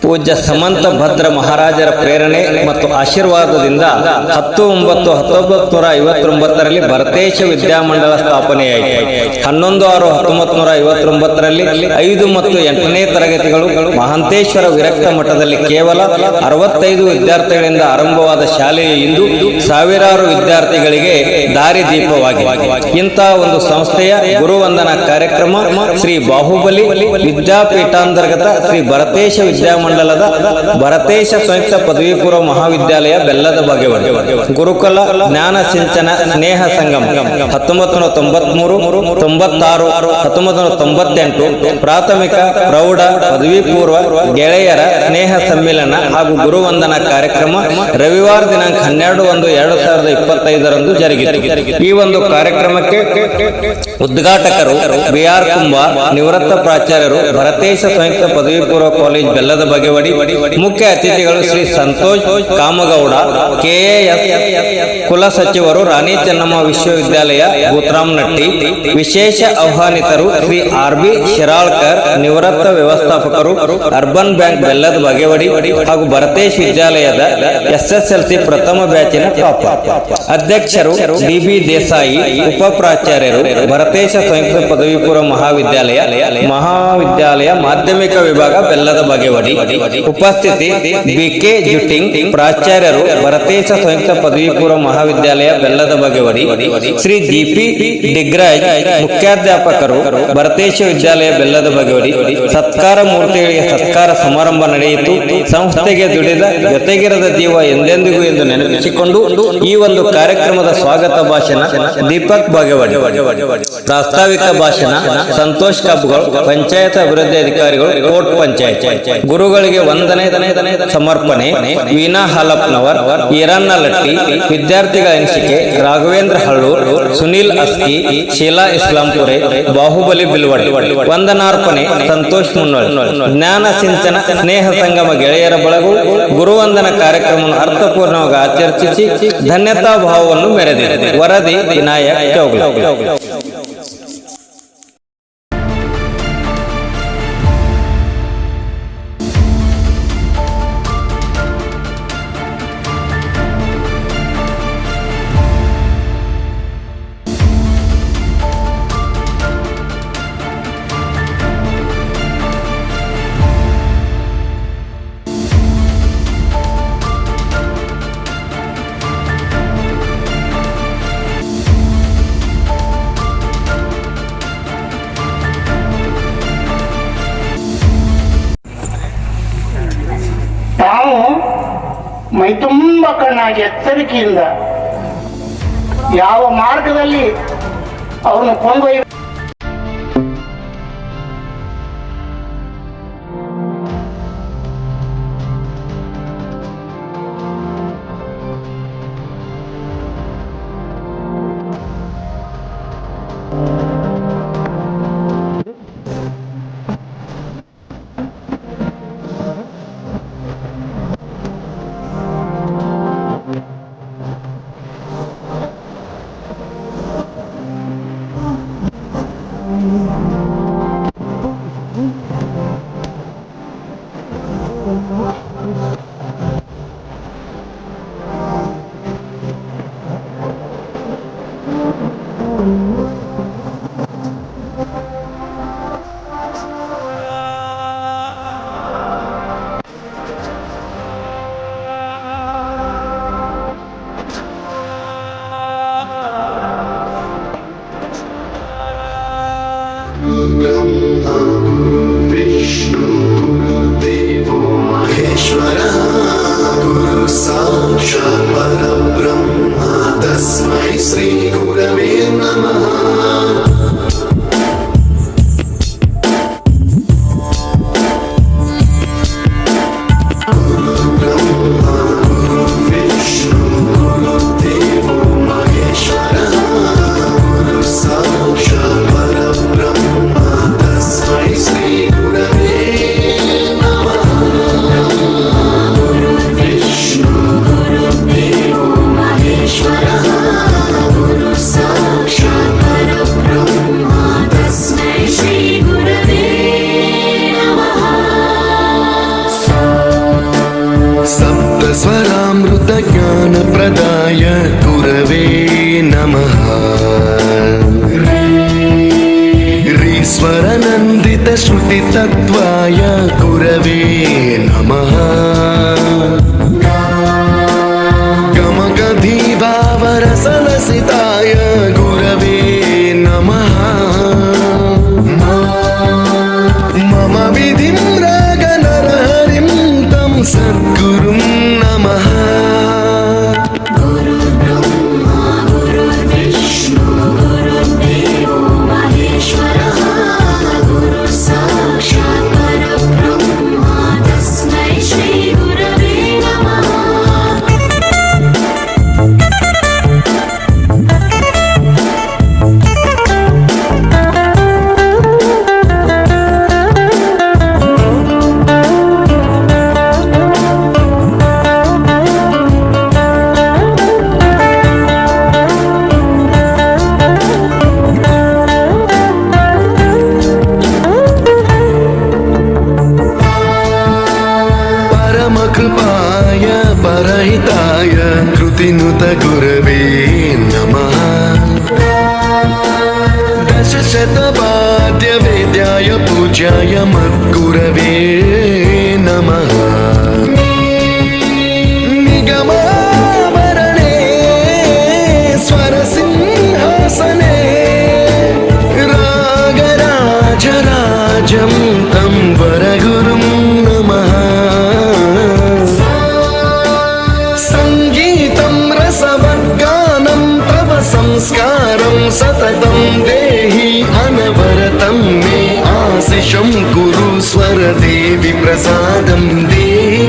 ಪೂಜ್ಯ ಸಮಂತ ಭದ್ರ ಮಹಾರಾಜರ ಪ್ರೇರಣೆ ಮತ್ತು ಆಶೀರ್ವಾದದಿಂದ 10/9/1959ರಲ್ಲಿ ಭರತೇಶ ವಿದ್ಯಾಮಂಡಲ ಸ್ಥಾಪನೆಯಾಯಿತು. 11/6/1959ರಲ್ಲಿ 5 ಮತ್ತು 8ನೇ ತರಗತಿಗಳು ಮಹಾಂತೇಶ್ವರ ವಿರಕ್ತ ಮಠದಲ್ಲಿ ಕೇವಲ 65 ವಿದ್ಯಾರ್ಥಿಗಳಿಂದ ಆರಂಭವಾದ ಶಾಲೆಯು ಇಂದು ಸಾವಿರಾರು ವಿದ್ಯಾರ್ಥಿಗಳಿಗೆ ದಾರಿದೀಪವಾಗಿದೆ. ಇಂತಹ ಒಂದು ಸಂಸ್ಥೆಯ ಗುರುವಂದನಾ ಕಾರ್ಯಕ್ರಮ ಶ್ರೀ ಬಾಹುಬಲಿ ವಿದ್ಯಾಪೀಠಾಂತರ್ಗತ ಶ್ರೀ ಭರತೇಶ ವಿದ್ಯಾಮಂಡಲದ ಭರತೇಶ ಸಂಯುಕ್ತ ಪದವಿ ಪೂರ್ವ ಮಹಾವಿದ್ಯಾಲಯ ಬೆಲ್ಲದ ಬಾಗೇವಾಡಿ ಗುರುಕುಲ ಜ್ಞಾನ ಸಿಂಚನ ಸ್ನೇಹ ಸಂಗಮ 1993, 96, 1998 ಪ್ರಾಥಮಿಕ ಪ್ರೌಢ ಪದವಿ ಪೂರ್ವ ಗೆಳೆಯರ ಸ್ನೇಹ ಸಮ್ಮಿಲನ ಹಾಗೂ ಗುರುವಂದನಾ ಕಾರ್ಯಕ್ರಮ ರವಿವಾರ ದಿನಾಂಕ 12/1/2025 ಜರುಗಿತು. ಈ ಒಂದು ಕಾರ್ಯಕ್ರಮಕ್ಕೆ ಉದ್ಘಾಟಕರು BR ಕುಂಬಾರ್, ನಿವೃತ್ತ ಪ್ರಾಚಾರ್ಯರು, ಭರತೇಶ ಸಂಯುಕ್ತ ಪದವಿ ಪೂರ್ವ ಕಾಲೇಜ್ ಬೆಲ್ಲದ ಬಾಗೇವಾಡಿ. ಮುಖ್ಯ ಅತಿಥಿಗಳು ಶ್ರೀ ಸಂತೋಷ್ ಕಾಮಗೌಡ, KAS ಕುಲಸಚಿವರು, ರಾಣಿ ಚೆನ್ನಮ್ಮ ವಿಶ್ವವಿದ್ಯಾಲಯ ಭೂತರಾಮನಟ್ಟಿ. ವಿಶೇಷ ಆಹ್ವಾನಿತರು ಶ್ರೀ RB ಶಿರಾಳ್ಕರ್, ನಿವೃತ್ತ ವ್ಯವಸ್ಥಾಪಕರು, ಅರ್ಬನ್ ಬ್ಯಾಂಕ್ ಬೆಲ್ಲದ ಬಾಗೇವಾಡಿ ಹಾಗೂ ಭರತೇಶ್ ವಿದ್ಯಾಲಯದ SSLC ಪ್ರಥಮ ಬ್ಯಾಚಿನ ಟಾಪರ್. ಅಧ್ಯಕ್ಷರು DB ದೇಸಾಯಿ, ಉಪ ಪ್ರಾಚಾರ್ಯರು, ಭರತೇಶ ಸಂಯುಕ್ತ ಪದವಿ ಪೂರ್ವ ಮಹಾವಿದ್ಯಾಲಯ ಮಾಧ್ಯಮಿಕ ವಿಭಾಗ ಬೆಲ್ಲದ ಬಾಗೇವಾಡಿ. ಉಪಸ್ಥಿತಿ BK ಜುಟಿಂಗ್, ಪ್ರಾಚಾರ್ಯರು, ಭರತೇಶ ಸಂಯುಕ್ತ ಪದವಿ ಪೂರ್ವ ಮಹಾವಿದ್ಯಾಲಯ ಬೆಲ್ಲದ ಬಾಗೇವಾಡಿ. ಶ್ರೀ GP ಡಿಗ್ರಾಜ್, ಮುಖ್ಯಾಧ್ಯಾಪಕರು, ಭರತೇಶ ವಿದ್ಯಾಲಯ ಬೆಲ್ಲದ ಬಾಗೇವಾಡಿ. ಸತ್ಕಾರ ಮೂರ್ತಿಗಳಿಗೆ ಸತ್ಕಾರ ಸಮಾರಂಭ ನಡೆಯಿತು. ಸಂಸ್ಥೆಗೆ ದುಡಿದ ಜೊತೆಗಿರದ ಜೀವ ಎಂದೆಂದಿಗೂ ಎಂದು ನೆನಪಿಸಿಕೊಂಡು ಈ ಒಂದು ಕಾರ್ಯಕ್ರಮದ ಸ್ವಾಗತ ಭಾಷಣ ದೀಪಕ್ ಬಾಗೇವಾಡಿ. ಪ್ರಾಸ್ತಾವಿಕ ಭಾಷಣ ಸಂತೋಷ್ ಕಬ್ಗೋಳ್, ಪಂಚಾಯತ್ ಅಭಿವೃದ್ಧಿ ಅಧಿಕಾರಿಗಳು, ಕೋಟ್ ಪಂಚಾಯತ್. ಗುರುಗಳಿಗೆ ವಂದನೆ ಸಮರ್ಪಣೆ ವೀಣಾ ಹಾಲಪ್ಪನವರ್, ಈರಣ್ಣ ಲಟ್ಟಿ. ವಿದ್ಯಾರ್ಥಿಗಳ ಅನಿಸಿಕೆ ರಾಘವೇಂದ್ರ ಹಳ್ಳೂರ್, ಸುನೀಲ್ ಅಸ್ಕಿ, ಶೀಲಾ ಇಸ್ಲಾಂಪುರೆ, ಬಾಹುಬಲಿ ಬಿಲ್ವಡಿ. ವಂದನಾರ್ಪಣೆ ಸಂತೋಷ್ ಮುನ್ನೋಳ್. ಜ್ಞಾನ ಸಿಂಚನ ಸ್ನೇಹ ಸಂಗಮ ಗೆಳೆಯರ ಬಳಗು ಗುರುವಂದನ ಕಾರ್ಯಕ್ರಮವನ್ನು ಅರ್ಥಪೂರ್ಣವಾಗಿ ಆಚರಿಸಿ ಧನ್ಯತಾ ಭಾವವನ್ನು ಮೆರೆದಿದೆ. ವರದಿ ವಿನಾಯಕ್ ಚೌಗಲ. ತಾವು ಮೈತುಂಬ ಕಣ್ಣಾಗಿ ಎಚ್ಚರಿಕೆಯಿಂದ ಯಾವ ಮಾರ್ಗದಲ್ಲಿ ಅವನು ಕೊಂಡೊಯ್ಯ Vishnu Devo Maheshwara गुरवे नमः स्वरनन्दित श्रुतितत्त्वाय गुरवे नमः गमगधीभावरसलसिताय गुरवे नमः मम विधिं रागनरहरिं तं सद्गुरुं नमः गुरुर्ब्रह्मा गुरुर्विष्णु गुरुर्देवो महेश्वरः गुरुः साक्षात् परब्रह्मा तस्मै श्री गुरवे नमः परमकृपाय परहिताय कृतिनुत गुरवे नमः दशशतवाद्यवेद्याय पूज्याय मद्गुरवे नमः निगमावरणे स्वरसिंहासने रागराजराजं तं वरगुरुं नमः संगीतं रसवद्गानं तव संस्कारं सततं देहि अनवरतं मे आशिषं कुरु स्वरदेवि प्रसादं देहि